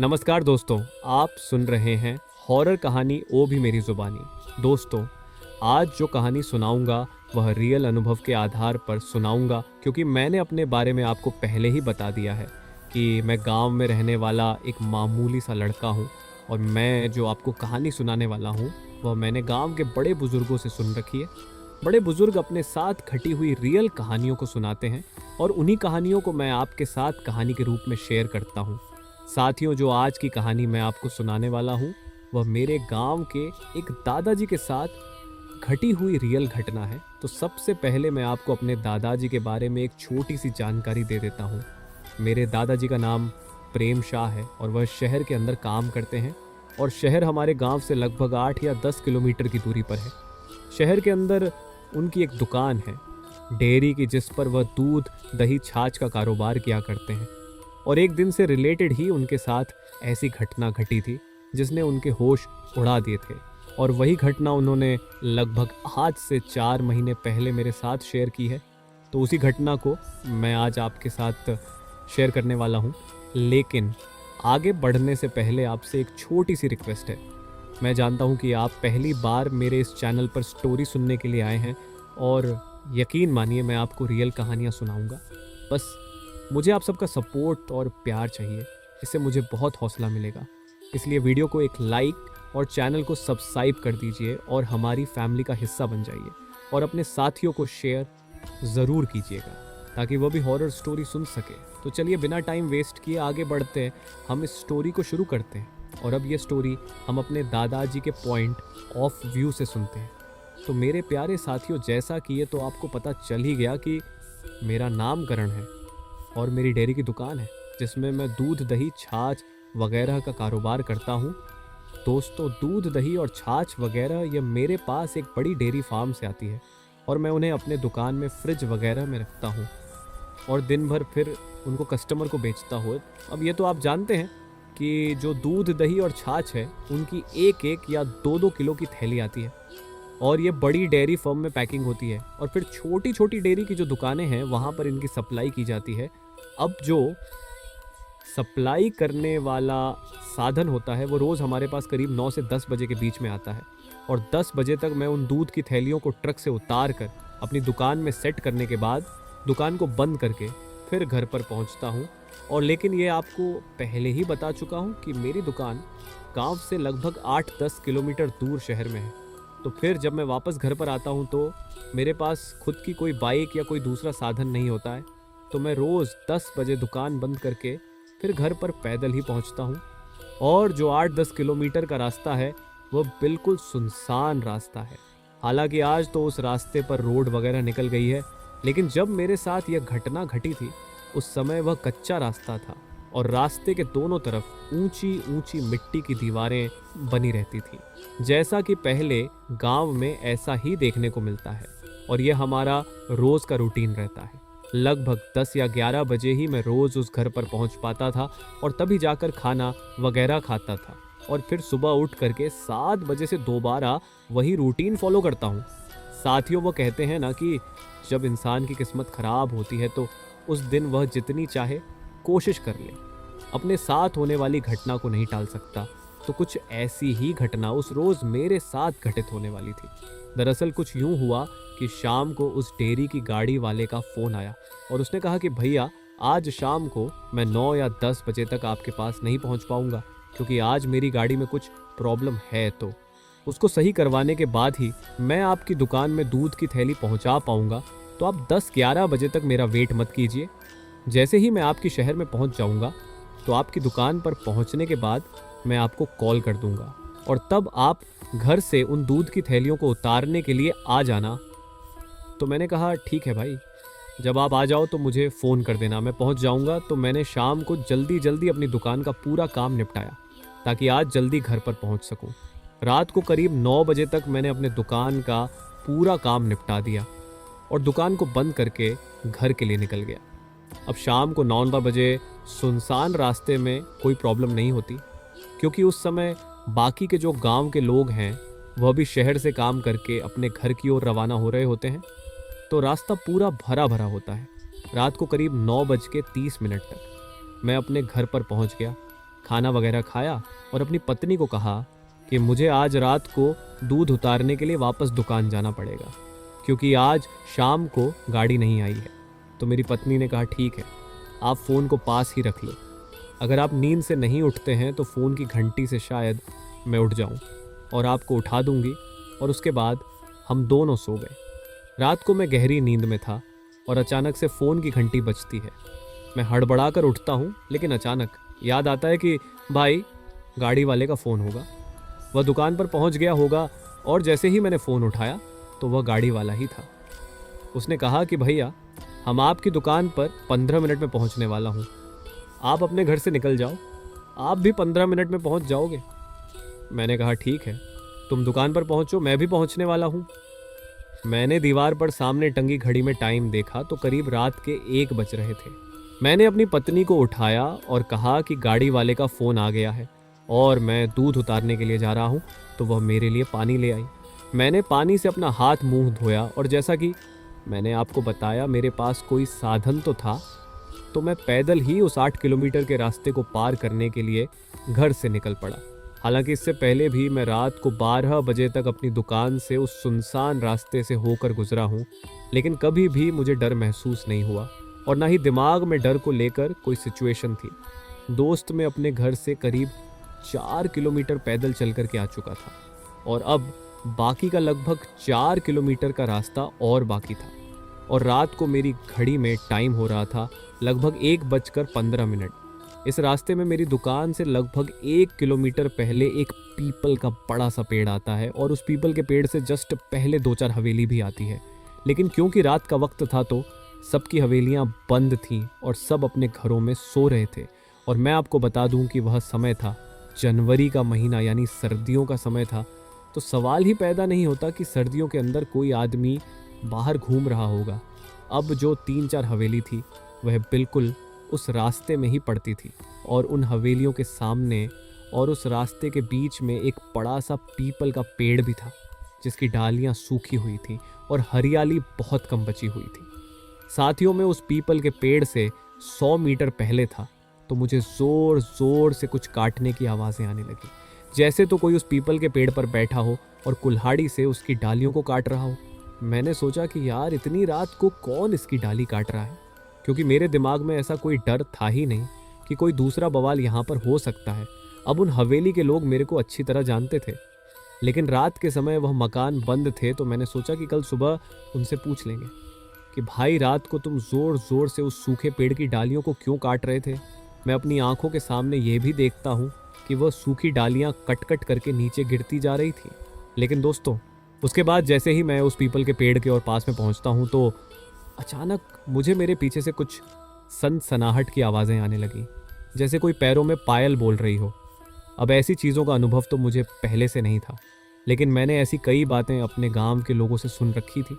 नमस्कार दोस्तों, आप सुन रहे हैं हॉरर कहानी ओ भी मेरी ज़ुबानी। दोस्तों, आज जो कहानी सुनाऊंगा वह रियल अनुभव के आधार पर सुनाऊंगा, क्योंकि मैंने अपने बारे में आपको पहले ही बता दिया है कि मैं गांव में रहने वाला एक मामूली सा लड़का हूं। और मैं जो आपको कहानी सुनाने वाला हूं वह मैंने गांव के बड़े बुजुर्गों से सुन रखी है। बड़े बुजुर्ग अपने साथ घटी हुई रियल कहानियों को सुनाते हैं और उन्हीं कहानियों को मैं आपके साथ कहानी के रूप में शेयर करता हूँ। साथियों, जो आज की कहानी मैं आपको सुनाने वाला हूँ वह मेरे गांव के एक दादाजी के साथ घटी हुई रियल घटना है। तो सबसे पहले मैं आपको अपने दादाजी के बारे में एक छोटी सी जानकारी दे देता हूँ। मेरे दादाजी का नाम प्रेम शाह है और वह शहर के अंदर काम करते हैं। और शहर हमारे गांव से लगभग 8 या 10 किलोमीटर की दूरी पर है। शहर के अंदर उनकी एक दुकान है, डेयरी की, जिस पर वह दूध दही छाछ का कारोबार किया करते हैं। और एक दिन से रिलेटेड ही उनके साथ ऐसी घटना घटी थी जिसने उनके होश उड़ा दिए थे। और वही घटना उन्होंने लगभग आज से 4 महीने पहले मेरे साथ शेयर की है। तो उसी घटना को मैं आज आपके साथ शेयर करने वाला हूँ। लेकिन आगे बढ़ने से पहले आपसे एक छोटी सी रिक्वेस्ट है। मैं जानता हूँ कि आप पहली बार मेरे इस चैनल पर स्टोरी सुनने के लिए आए हैं और यकीन मानिए मैं आपको रियल कहानियाँ सुनाऊँगा। बस मुझे आप सबका सपोर्ट और प्यार चाहिए, इससे मुझे बहुत हौसला मिलेगा। इसलिए वीडियो को एक लाइक और चैनल को सब्सक्राइब कर दीजिए और हमारी फैमिली का हिस्सा बन जाइए। और अपने साथियों को शेयर ज़रूर कीजिएगा ताकि वह भी हॉरर स्टोरी सुन सके। तो चलिए बिना टाइम वेस्ट किए आगे बढ़ते हैं, हम इस स्टोरी को शुरू करते हैं। और अब ये स्टोरी हम अपने दादाजी के पॉइंट ऑफ व्यू से सुनते हैं। तो मेरे प्यारे साथियों, जैसा कि ये तो आपको पता चल ही गया कि मेरा नाम करण है और मेरी डेयरी की दुकान है जिसमें मैं दूध दही छाछ वगैरह का कारोबार करता हूँ। दोस्तों, दूध दही और छाछ वगैरह ये मेरे पास एक बड़ी डेयरी फार्म से आती है और मैं उन्हें अपने दुकान में फ्रिज वगैरह में रखता हूँ और दिन भर फिर उनको कस्टमर को बेचता हूँ। अब ये तो आप जानते हैं कि जो दूध दही और छाछ है उनकी 1-1 या 2-2 किलो की थैली आती है और ये बड़ी डेयरी फर्म में पैकिंग होती है और फिर छोटी छोटी डेयरी की जो दुकानें हैं वहाँ पर इनकी सप्लाई की जाती है। अब जो सप्लाई करने वाला साधन होता है वो रोज़ हमारे पास करीब 9 से 10 बजे के बीच में आता है और 10 बजे तक मैं उन दूध की थैलियों को ट्रक से उतार कर अपनी दुकान में सेट करने के बाद दुकान को बंद करके फिर घर पर पहुंचता हूं। और लेकिन ये आपको पहले ही बता चुका हूं कि मेरी दुकान गांव से लगभग 8-10 किलोमीटर दूर शहर में है। तो फिर जब मैं वापस घर पर आता हूं तो मेरे पास खुद की कोई बाइक या कोई दूसरा साधन नहीं होता है। तो मैं रोज़ 10 बजे दुकान बंद करके फिर घर पर पैदल ही पहुंचता हूं। और जो 8-10 किलोमीटर का रास्ता है वह बिल्कुल सुनसान रास्ता है। हालांकि आज तो उस रास्ते पर रोड वगैरह निकल गई है, लेकिन जब मेरे साथ यह घटना घटी थी उस समय वह कच्चा रास्ता था और रास्ते के दोनों तरफ ऊंची ऊंची मिट्टी की दीवारें बनी रहती थी, जैसा कि पहले गांव में ऐसा ही देखने को मिलता है। और यह हमारा रोज़ का रूटीन रहता है। लगभग 10 या 11 बजे ही मैं रोज़ उस घर पर पहुंच पाता था और तभी जाकर खाना वगैरह खाता था और फिर सुबह उठ करके 7 बजे से दोबारा वही रूटीन फॉलो करता हूँ। साथियों, वो कहते हैं ना कि जब इंसान की किस्मत खराब होती है तो उस दिन वह जितनी चाहे कोशिश कर ले, अपने साथ होने वाली घटना को नहीं टाल सकता। तो कुछ ऐसी ही घटना उस रोज़ मेरे साथ घटित होने वाली थी। दरअसल कुछ यूं हुआ कि शाम को उस डेयरी की गाड़ी वाले का फ़ोन आया और उसने कहा कि भैया, आज शाम को मैं 9 या 10 बजे तक आपके पास नहीं पहुंच पाऊंगा क्योंकि आज मेरी गाड़ी में कुछ प्रॉब्लम है। तो उसको सही करवाने के बाद ही मैं आपकी दुकान में दूध की थैली पहुंचा पाऊंगा। तो आप 10-11 बजे तक मेरा वेट मत कीजिए। जैसे ही मैं आपके शहर में पहुंच जाऊंगा तो आपकी दुकान पर पहुंचने के बाद मैं आपको कॉल कर दूंगा और तब आप घर से उन दूध की थैलियों को उतारने के लिए आ जाना। तो मैंने कहा ठीक है भाई, जब आप आ जाओ तो मुझे फ़ोन कर देना, मैं पहुंच जाऊंगा। तो मैंने शाम को जल्दी जल्दी अपनी दुकान का पूरा काम निपटाया ताकि आज जल्दी घर पर पहुंच सकूं। रात को करीब 9 बजे तक मैंने अपने दुकान का पूरा काम निपटा दिया और दुकान को बंद करके घर के लिए निकल गया। अब शाम को 9 बजे सुनसान रास्ते में कोई प्रॉब्लम नहीं होती क्योंकि उस समय बाकी के जो गांव के लोग हैं वह भी शहर से काम करके अपने घर की ओर रवाना हो रहे होते हैं। तो रास्ता पूरा भरा भरा होता है। रात को करीब 9:30 तक मैं अपने घर पर पहुंच गया खाना वगैरह खाया और अपनी पत्नी को कहा कि मुझे आज रात को दूध उतारने के लिए वापस दुकान जाना पड़ेगा क्योंकि आज शाम को गाड़ी नहीं आई है। तो मेरी पत्नी ने कहा ठीक है, आप फ़ोन को पास ही रख लो, अगर आप नींद से नहीं उठते हैं तो फ़ोन की घंटी से शायद मैं उठ जाऊं और आपको उठा दूंगी और उसके बाद हम दोनों सो गए। रात को मैं गहरी नींद में था और अचानक से फ़ोन की घंटी बजती है। मैं हड़बड़ा कर उठता हूँ, लेकिन अचानक याद आता है कि भाई गाड़ी वाले का फ़ोन होगा, वह दुकान पर पहुँच गया होगा। और जैसे ही मैंने फ़ोन उठाया तो वह गाड़ी वाला ही था। उसने कहा कि भैया हम आपकी दुकान पर 15 मिनट में पहुँचने वाला हूँ, आप अपने घर से निकल जाओ, आप भी 15 मिनट में पहुँच जाओगे। मैंने कहा ठीक है, तुम दुकान पर पहुँचो, मैं भी पहुँचने वाला हूँ। मैंने दीवार पर सामने टंगी घड़ी में टाइम देखा तो करीब रात के 1 बज रहे थे। मैंने अपनी पत्नी को उठाया और कहा कि गाड़ी वाले का फ़ोन आ गया है और मैं दूध उतारने के लिए जा रहा हूँ, तो वह मेरे लिए पानी ले आई। मैंने पानी से अपना हाथ मुंह धोया और जैसा कि मैंने आपको बताया मेरे पास कोई साधन तो था, तो मैं पैदल ही उस 8 किलोमीटर के रास्ते को पार करने के लिए घर से निकल पड़ा। हालांकि इससे पहले भी मैं रात को 12 बजे तक अपनी दुकान से उस सुनसान रास्ते से होकर गुजरा हूँ, लेकिन कभी भी मुझे डर महसूस नहीं हुआ और ना ही दिमाग में डर को लेकर कोई सिचुएशन थी। दोस्त मैं अपने घर से करीब 4 किलोमीटर पैदल चल कर के आ चुका था और अब बाकी का लगभग 4 किलोमीटर का रास्ता और बाकी था और रात को मेरी घड़ी में टाइम हो रहा था लगभग 1:15। इस रास्ते में मेरी दुकान से लगभग 1 किलोमीटर पहले एक पीपल का बड़ा सा पेड़ आता है और उस पीपल के पेड़ से जस्ट पहले 2-4 हवेली भी आती है। लेकिन क्योंकि रात का वक्त था तो सबकी हवेलियां बंद थीं और सब अपने घरों में सो रहे थे। और मैं आपको बता दूं कि वह समय था जनवरी का महीना, यानी सर्दियों का समय था। तो सवाल ही पैदा नहीं होता कि सर्दियों के अंदर कोई आदमी बाहर घूम रहा होगा। अब जो 3-4 हवेली थी वह बिल्कुल उस रास्ते में ही पड़ती थी और उन हवेलियों के सामने और उस रास्ते के बीच में एक बड़ा सा पीपल का पेड़ भी था जिसकी डालियां सूखी हुई थी और हरियाली बहुत कम बची हुई थी। साथियों में उस पीपल के पेड़ से 100 मीटर पहले था तो मुझे ज़ोर ज़ोर से कुछ काटने की आवाज़ें आने लगी, जैसे तो कोई उस पीपल के पेड़ पर बैठा हो और कुल्हाड़ी से उसकी डालियों को काट रहा हो। मैंने सोचा कि यार इतनी रात को कौन इसकी डाली काट रहा है, क्योंकि मेरे दिमाग में ऐसा कोई डर था ही नहीं कि कोई दूसरा बवाल यहाँ पर हो सकता है। अब उन हवेली के लोग मेरे को अच्छी तरह जानते थे, लेकिन रात के समय वह मकान बंद थे। तो मैंने सोचा कि कल सुबह उनसे पूछ लेंगे कि भाई रात को तुम ज़ोर ज़ोर से उस सूखे पेड़ की डालियों को क्यों काट रहे थे। मैं अपनी आंखों के सामने ये भी देखता हूँ कि वह सूखी डालियाँ कट कट करके नीचे गिरती जा रही थी। लेकिन दोस्तों, उसके बाद जैसे ही मैं उस पीपल के पेड़ के और पास में पहुँचता हूँ तो अचानक मुझे मेरे पीछे से कुछ सनसनाहट की आवाज़ें आने लगी, जैसे कोई पैरों में पायल बोल रही हो। अब ऐसी चीज़ों का अनुभव तो मुझे पहले से नहीं था, लेकिन मैंने ऐसी कई बातें अपने गांव के लोगों से सुन रखी थी।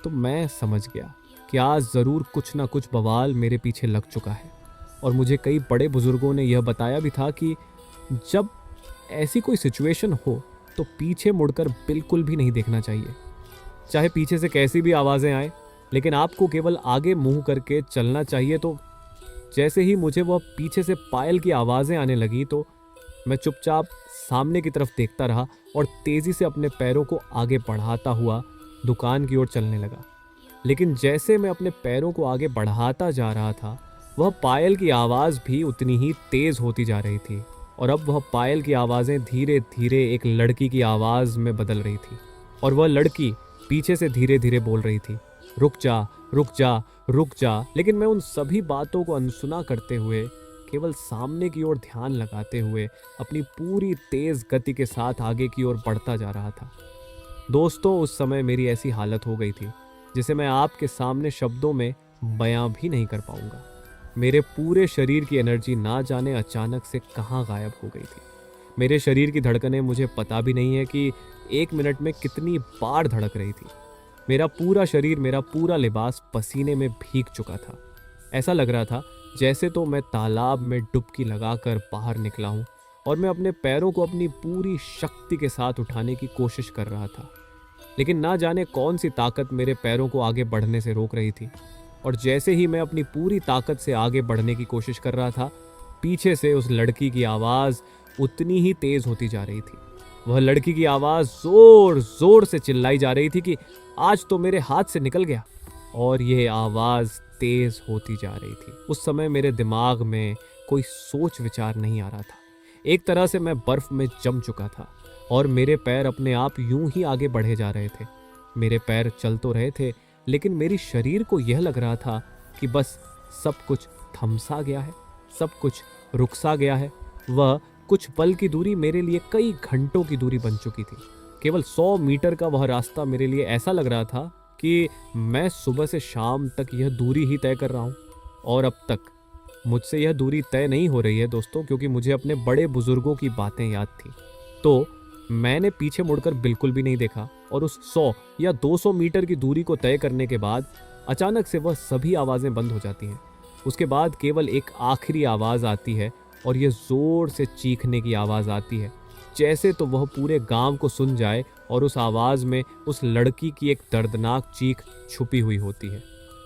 तो मैं समझ गया कि आज ज़रूर कुछ ना कुछ बवाल मेरे पीछे लग चुका है। और मुझे कई बड़े बुज़ुर्गों ने यह बताया भी था कि जब ऐसी कोई सिचुएशन हो तो पीछे मुड़कर बिल्कुल भी नहीं देखना चाहिए, चाहे पीछे से कैसी भी आवाज़ें आए, लेकिन आपको केवल आगे मुंह करके चलना चाहिए। तो जैसे ही मुझे वह पीछे से पायल की आवाज़ें आने लगी तो मैं चुपचाप सामने की तरफ देखता रहा और तेज़ी से अपने पैरों को आगे बढ़ाता हुआ दुकान की ओर चलने लगा। लेकिन जैसे मैं अपने पैरों को आगे बढ़ाता जा रहा था, वह पायल की आवाज़ भी उतनी ही तेज़ होती जा रही थी और अब वह पायल की आवाज़ें धीरे धीरे एक लड़की की आवाज़ में बदल रही थी और वह लड़की पीछे से धीरे धीरे बोल रही थी, रुक जा रुक जा रुक जा। लेकिन मैं उन सभी बातों को अनसुना करते हुए केवल सामने की ओर ध्यान लगाते हुए अपनी पूरी तेज़ गति के साथ आगे की ओर बढ़ता जा रहा था। दोस्तों, उस समय मेरी ऐसी हालत हो गई थी जिसे मैं आपके सामने शब्दों में बयां भी नहीं कर पाऊंगा। मेरे पूरे शरीर की एनर्जी ना जाने अचानक से कहाँ गायब हो गई थी। मेरे शरीर की धड़कनें मुझे पता भी नहीं है कि 1 मिनट में कितनी बार धड़क रही थी। मेरा पूरा शरीर, मेरा पूरा लिबास पसीने में भीग चुका था। ऐसा लग रहा था जैसे तो मैं तालाब में डुबकी लगाकर बाहर निकला हूँ और मैं अपने पैरों को अपनी पूरी शक्ति के साथ उठाने की कोशिश कर रहा था, लेकिन ना जाने कौन सी ताकत मेरे पैरों को आगे बढ़ने से रोक रही थी। और जैसे ही मैं अपनी पूरी ताकत से आगे बढ़ने की कोशिश कर रहा था, पीछे से उस लड़की की आवाज़ उतनी ही तेज़ होती जा रही थी। वह लड़की की आवाज़ ज़ोर ज़ोर से चिल्लाई जा रही थी कि आज तो मेरे हाथ से निकल गया। और यह आवाज़ तेज़ होती जा रही थी। उस समय मेरे दिमाग में कोई सोच विचार नहीं आ रहा था। एक तरह से मैं बर्फ में जम चुका था और मेरे पैर अपने आप यूं ही आगे बढ़े जा रहे थे। मेरे पैर चल तो रहे थे, लेकिन मेरी शरीर को यह लग रहा था कि बस सब कुछ थम सा गया है, सब कुछ रुक सा गया है। वह कुछ पल की दूरी मेरे लिए कई घंटों की दूरी बन चुकी थी। केवल 100 मीटर का वह रास्ता मेरे लिए ऐसा लग रहा था कि मैं सुबह से शाम तक यह दूरी ही तय कर रहा हूँ। और अब तक मुझसे यह दूरी तय नहीं हो रही है दोस्तों, क्योंकि मुझे अपने बड़े बुजुर्गों की बातें याद थी। तो मैंने पीछे मुड़कर बिल्कुल भी नहीं देखा और उस 100 या 200 मीटर की दूरी को तय करने के बाद अचानक से वह सभी आवाज़ें बंद हो जाती हैं। उसके बाद केवल एक आखिरी आवाज़ आती है और यह ज़ोर से चीखने की आवाज़ आती है, जैसे तो वह पूरे गांव को सुन जाए और उस आवाज़ में उस लड़की की एक दर्दनाक चीख छुपी हुई होती है।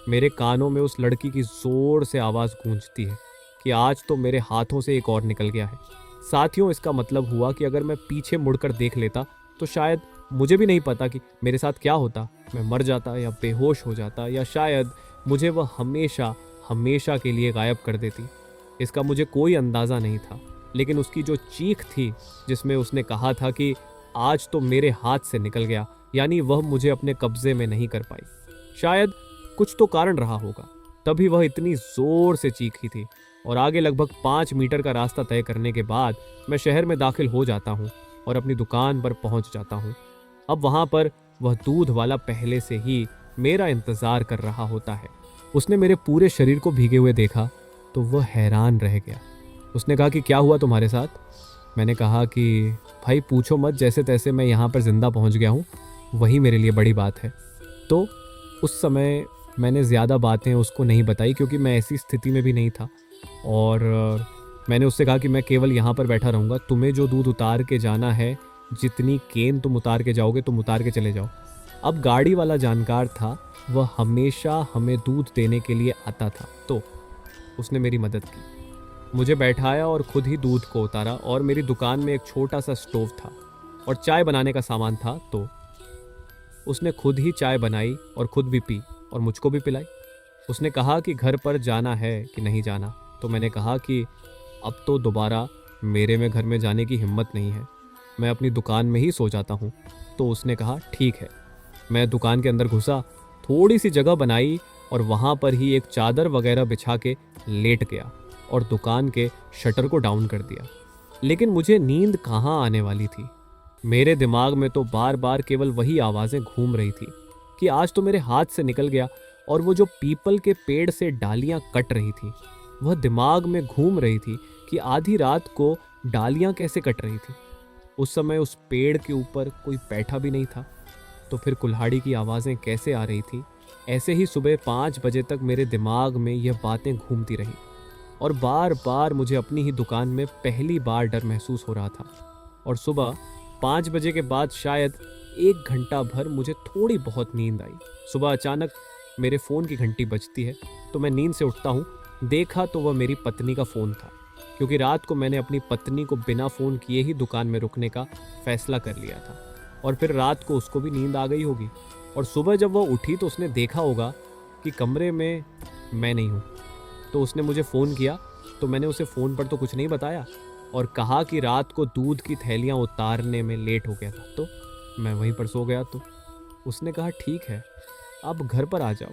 मेरे कानों में उस लड़की की ज़ोर से आवाज़ गूंजती है कि आज तो मेरे हाथों से एक और निकल गया है। साथियों, इसका मतलब हुआ कि अगर मैं पीछे मुड़कर देख लेता तो शायद मुझे भी नहीं पता कि मेरे साथ क्या होता। मैं मर जाता या बेहोश हो जाता, या शायद मुझे वह हमेशा हमेशा के लिए गायब कर देती। इसका मुझे कोई अंदाज़ा नहीं था, लेकिन उसकी जो चीख थी जिसमें उसने कहा था कि आज तो मेरे हाथ से निकल गया, यानी वह मुझे अपने कब्जे में नहीं कर पाई। शायद कुछ तो कारण रहा होगा, तभी वह इतनी ज़ोर से चीखी थी। और आगे लगभग 5 मीटर का रास्ता तय करने के बाद मैं शहर में दाखिल हो जाता हूँ और अपनी दुकान पर पहुँच जाता हूँ। अब वहाँ पर वह दूध वाला पहले से ही मेरा इंतज़ार कर रहा होता है। उसने मेरे पूरे शरीर को भीगे हुए देखा तो वह हैरान रह गया। उसने कहा कि क्या हुआ तुम्हारे साथ? मैंने कहा कि भाई पूछो मत, जैसे तैसे मैं यहाँ पर ज़िंदा पहुँच गया हूँ, वही मेरे लिए बड़ी बात है। तो उस समय मैंने ज़्यादा बातें उसको नहीं बताई, क्योंकि मैं ऐसी स्थिति में भी नहीं था। और मैंने उससे कहा कि मैं केवल यहाँ पर बैठा रहूँगा, तुम्हें जो दूध उतार के जाना है, जितनी केन तुम उतार के जाओगे तुम उतार के चले जाओ। अब गाड़ी वाला जानकार था, वह हमेशा हमें दूध देने के लिए आता था, तो उसने मेरी मदद की। मुझे बैठाया और खुद ही दूध को उतारा। और मेरी दुकान में एक छोटा सा स्टोव था और चाय बनाने का सामान था, तो उसने खुद ही चाय बनाई और खुद भी पी और मुझको भी पिलाई। उसने कहा कि घर पर जाना है कि नहीं जाना, तो मैंने कहा कि अब तो दोबारा मेरे में घर में जाने की हिम्मत नहीं है, मैं अपनी दुकान में ही सो जाता हूँ। तो उसने कहा ठीक है। मैं दुकान के अंदर घुसा, थोड़ी सी जगह बनाई और वहाँ पर ही एक चादर वगैरह बिछा के लेट गया और दुकान के शटर को डाउन कर दिया। लेकिन मुझे नींद कहाँ आने वाली थी। मेरे दिमाग में तो बार बार केवल वही आवाज़ें घूम रही थी कि आज तो मेरे हाथ से निकल गया। और वो जो पीपल के पेड़ से डालियाँ कट रही थी, वह दिमाग में घूम रही थी कि आधी रात को डालियाँ कैसे कट रही थी। उस समय उस पेड़ के ऊपर कोई बैठा भी नहीं था, तो फिर कुल्हाड़ी की आवाज़ें कैसे आ रही थी। ऐसे ही सुबह 5 बजे तक मेरे दिमाग में यह बातें घूमती रहीं और बार बार मुझे अपनी ही दुकान में पहली बार डर महसूस हो रहा था। और सुबह 5 बजे के बाद शायद 1 घंटा भर मुझे थोड़ी बहुत नींद आई। सुबह अचानक मेरे फ़ोन की घंटी बजती है, तो मैं नींद से उठता हूँ। देखा तो वह मेरी पत्नी का फ़ोन था, क्योंकि रात को मैंने अपनी पत्नी को बिना फ़ोन किए ही दुकान में रुकने का फ़ैसला कर लिया था। और फिर रात को उसको भी नींद आ गई होगी और सुबह जब वह उठी तो उसने देखा होगा कि कमरे में मैं नहीं हूँ। तो उसने मुझे फ़ोन किया, तो मैंने उसे फ़ोन पर तो कुछ नहीं बताया और कहा कि रात को दूध की थैलियाँ उतारने में लेट हो गया था, तो मैं वहीं पर सो गया। तो उसने कहा ठीक है, आप घर पर आ जाओ,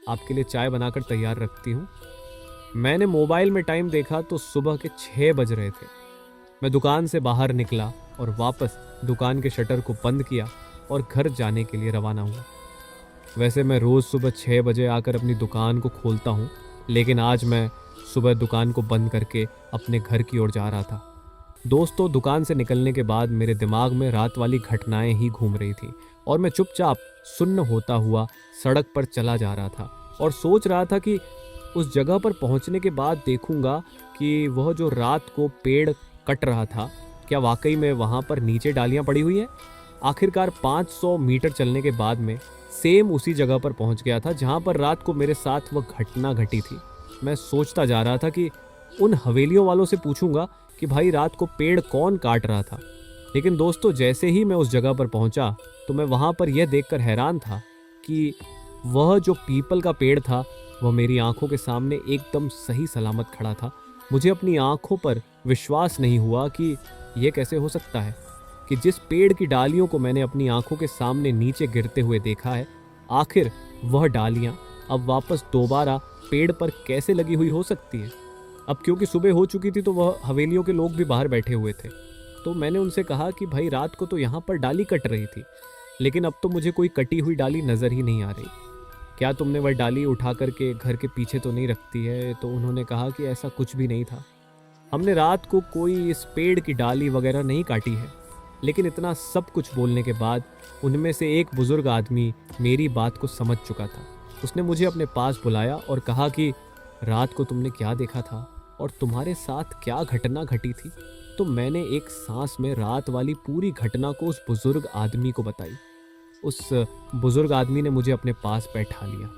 आपके लिए चाय बनाकर तैयार रखती हूँ। मैंने मोबाइल में टाइम देखा तो सुबह के 6 बज रहे थे। मैं दुकान से बाहर निकला और वापस दुकान के शटर को बंद किया और घर जाने के लिए रवाना हुआ। वैसे मैं रोज़ सुबह 6 बजे आकर अपनी दुकान को खोलता हूँ, लेकिन आज मैं सुबह दुकान को बंद करके अपने घर की ओर जा रहा था। दोस्तों, दुकान से निकलने के बाद मेरे दिमाग में रात वाली घटनाएं ही घूम रही थी और मैं चुपचाप सुन्न होता हुआ सड़क पर चला जा रहा था और सोच रहा था कि उस जगह पर पहुंचने के बाद देखूंगा कि वह जो रात को पेड़ कट रहा था, क्या वाकई में वहां पर नीचे डालियां पड़ी हुई है। आखिरकार 500 मीटर चलने के बाद में सेम उसी जगह पर पहुंच गया था जहां पर रात को मेरे साथ वह घटना घटी थी। मैं सोचता जा रहा था कि उन हवेलियों वालों से पूछूंगा कि भाई रात को पेड़ कौन काट रहा था। लेकिन दोस्तों, जैसे ही मैं उस जगह पर पहुंचा तो मैं वहां पर यह देखकर हैरान था कि वह जो पीपल का पेड़ था वह मेरी आंखों के सामने एकदम सही सलामत खड़ा था। मुझे अपनी आंखों पर विश्वास नहीं हुआ कि यह कैसे हो सकता है कि जिस पेड़ की डालियों को मैंने अपनी आंखों के सामने नीचे गिरते हुए देखा है, आखिर वह डालियां अब वापस दोबारा पेड़ पर कैसे लगी हुई हो सकती है। अब क्योंकि सुबह हो चुकी थी तो वह हवेलियों के लोग भी बाहर बैठे हुए थे। तो मैंने उनसे कहा कि भाई रात को तो यहाँ पर डाली कट रही थी, लेकिन अब तो मुझे कोई कटी हुई डाली नज़र ही नहीं आ रही। क्या तुमने वह डाली उठा करके घर के पीछे तो नहीं रखती है? तो उन्होंने कहा कि ऐसा कुछ भी नहीं था, हमने रात को कोई इस पेड़ की डाली वगैरह नहीं काटी है। लेकिन इतना सब कुछ बोलने के बाद उनमें से एक बुजुर्ग आदमी मेरी बात को समझ चुका था। उसने मुझे अपने पास बुलाया और कहा कि रात को तुमने क्या देखा था और तुम्हारे साथ क्या घटना घटी थी। तो मैंने एक सांस में रात वाली पूरी घटना को उस बुजुर्ग आदमी को बताई। उस बुजुर्ग आदमी ने मुझे अपने पास बैठा लिया।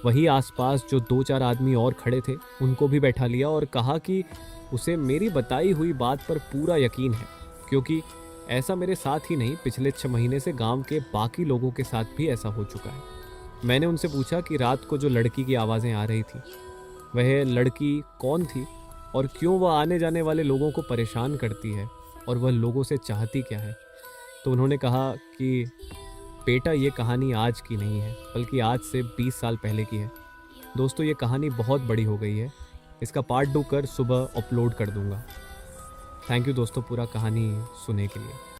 वही आसपास जो 2-4 आदमी और खड़े थे उनको भी बैठा लिया और कहा कि उसे मेरी बताई हुई बात पर पूरा यकीन है, क्योंकि ऐसा मेरे साथ ही नहीं, पिछले 6 महीने से गांव के बाकी लोगों के साथ भी ऐसा हो चुका है। मैंने उनसे पूछा कि रात को जो लड़की की आवाज़ें आ रही थी वह लड़की कौन थी और क्यों वह आने जाने वाले लोगों को परेशान करती है और वह लोगों से चाहती क्या है। तो उन्होंने कहा कि बेटा, ये कहानी आज की नहीं है बल्कि आज से 20 साल पहले की है। दोस्तों, ये कहानी बहुत बड़ी हो गई है, इसका पार्ट 2 कर सुबह अपलोड कर दूंगा। थैंक यू दोस्तों पूरा कहानी सुनने के लिए।